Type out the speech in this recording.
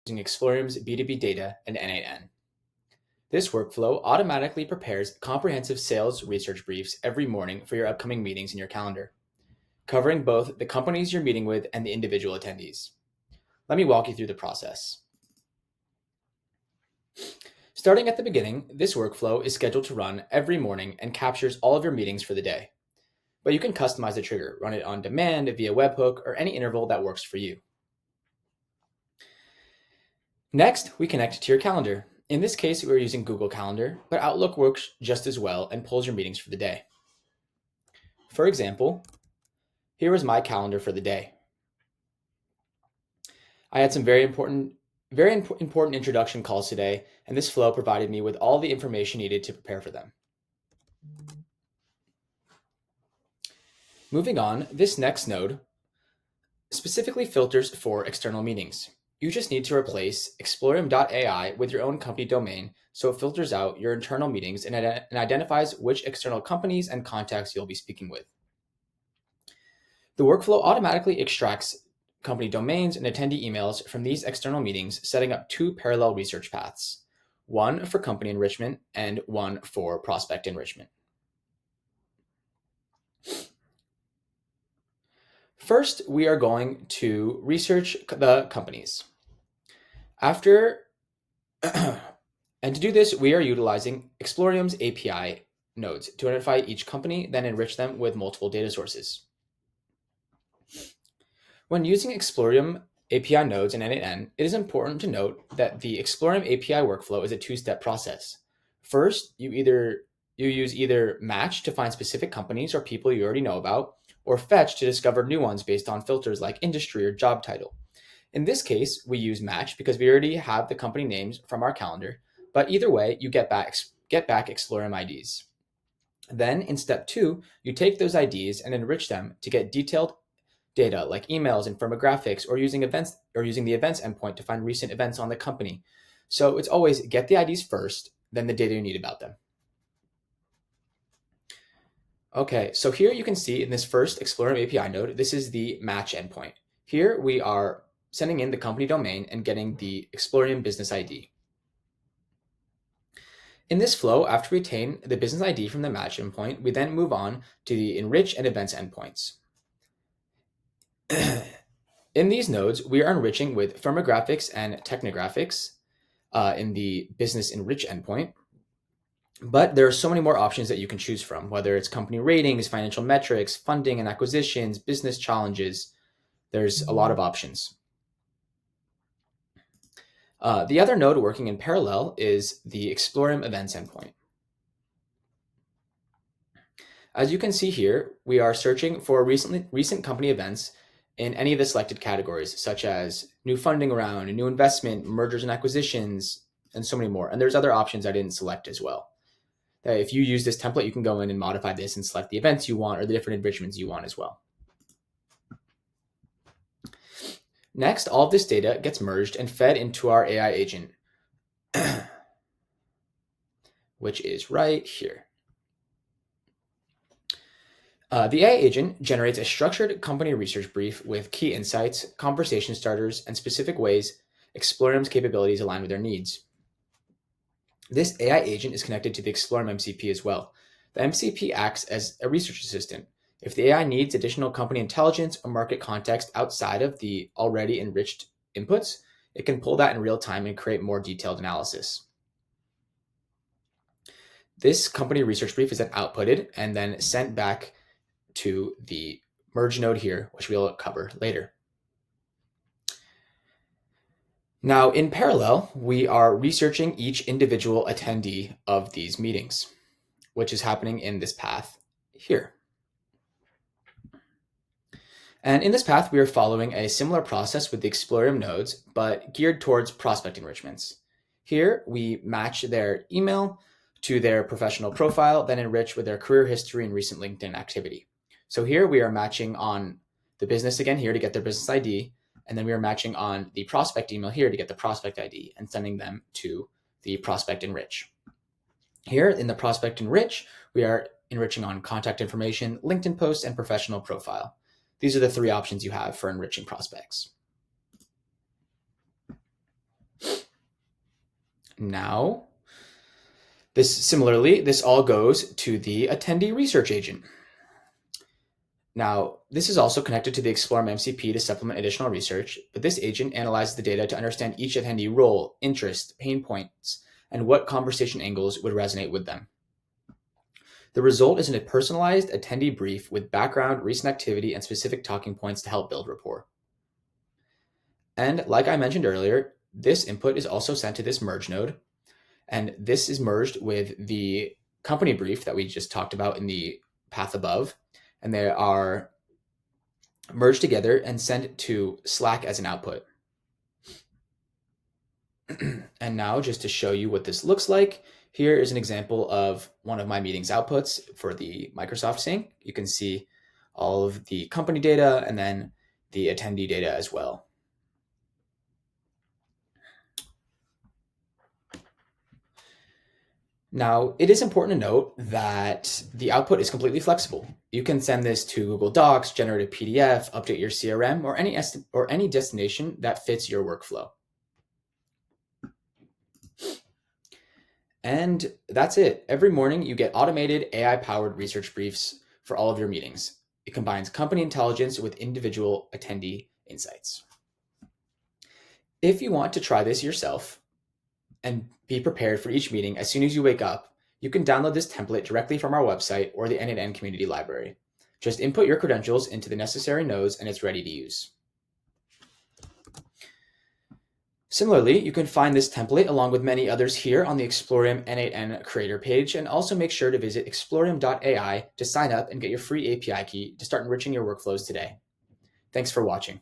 using Explorium's B2B data and n8n. This workflow automatically prepares comprehensive sales research briefs every morning for your upcoming meetings in your calendar, covering both the companies you're meeting with and the individual attendees. Let me walk you through the process. Starting at the beginning, this workflow is scheduled to run every morning and captures all of your meetings for the day. But you can customize the trigger, run it on demand via webhook, or any interval that works for you. Next, we connect to your calendar. In this case, we're using Google Calendar, but Outlook works just as well and pulls your meetings for the day. For example, here is my calendar for the day. I had some very important introduction calls today, and this flow provided me with all the information needed to prepare for them. Moving on, this next node specifically filters for external meetings. You just need to replace Explorium.ai with your own company domain so it filters out your internal meetings and identifies which external companies and contacts you'll be speaking with. The workflow automatically extracts company domains and attendee emails from these external meetings, setting up two parallel research paths, one for company enrichment and one for prospect enrichment. First, we are going to research the companies. And to do this, we are utilizing Explorium's API nodes to identify each company, then enrich them with multiple data sources. When using Explorium API nodes in n8n, it is important to note that the Explorium API workflow is a two-step process. First, you use either match to find specific companies or people you already know about, or fetch to discover new ones based on filters like industry or job title. In this case, we use match because we already have the company names from our calendar, but either way, you get back Explorium IDs. Then in step 2, you take those IDs and enrich them to get detailed data like emails and firmographics, or using the events endpoint to find recent events on the company. So it's always get the IDs first, then the data you need about them. Okay, so here you can see in this first Explorium API node, this is the match endpoint. Here we are sending in the company domain and getting the Explorium business ID. In this flow, after we obtain the business ID from the match endpoint, we then move on to the enrich and events endpoints. In these nodes, we are enriching with firmographics and technographics in the business enrich endpoint. But there are so many more options that you can choose from, whether it's company ratings, financial metrics, funding and acquisitions, business challenges. There's a lot of options. The other node working in parallel is the Explorium events endpoint. As you can see here, we are searching for recent company events in any of the selected categories, such as new funding round, new investment, mergers and acquisitions, and so many more. And there's other options I didn't select as well. If you use this template, you can go in and modify this and select the events you want or the different enrichments you want as well. Next, all of this data gets merged and fed into our AI agent, which is right here. The AI agent generates a structured company research brief with key insights, conversation starters, and specific ways Explorium's capabilities align with their needs. This AI agent is connected to the Explorium MCP as well. The MCP acts as a research assistant. If the AI needs additional company intelligence or market context outside of the already enriched inputs, it can pull that in real time and create more detailed analysis. This company research brief is then outputted and then sent back to the merge node here, which we'll cover later. Now, in parallel, we are researching each individual attendee of these meetings, which is happening in this path here. And in this path, we are following a similar process with the Explorium nodes, but geared towards prospect enrichments. Here, we match their email to their professional profile, then enrich with their career history and recent LinkedIn activity. So here we are matching on the business again here to get their business ID, and then we are matching on the prospect email here to get the prospect ID and sending them to the prospect enrich. Here in the prospect enrich, we are enriching on contact information, LinkedIn posts, and professional profile. These are the three options you have for enriching prospects. Now, this all goes to the attendee research agent. Now, this is also connected to the Explorium MCP to supplement additional research, but this agent analyzes the data to understand each attendee role, interest, pain points, and what conversation angles would resonate with them. The result is a personalized attendee brief with background, recent activity, and specific talking points to help build rapport. And like I mentioned earlier, this input is also sent to this merge node, and this is merged with the company brief that we just talked about in the path above, and they are merged together and sent to Slack as an output. And now, just to show you what this looks like, here is an example of one of my meetings outputs for the Microsoft Sync. You can see all of the company data and then the attendee data as well. Now, it is important to note that the output is completely flexible. You can send this to Google Docs, generate a PDF, update your CRM, or any destination that fits your workflow. And that's it. Every morning, you get automated AI-powered research briefs for all of your meetings. It combines company intelligence with individual attendee insights. If you want to try this yourself and be prepared for each meeting as soon as you wake up, you can download this template directly from our website or the n8n community library. Just input your credentials into the necessary nodes and it's ready to use. Similarly, you can find this template along with many others here on the Explorium n8n creator page, and also make sure to visit explorium.ai to sign up and get your free API key to start enriching your workflows today. Thanks for watching.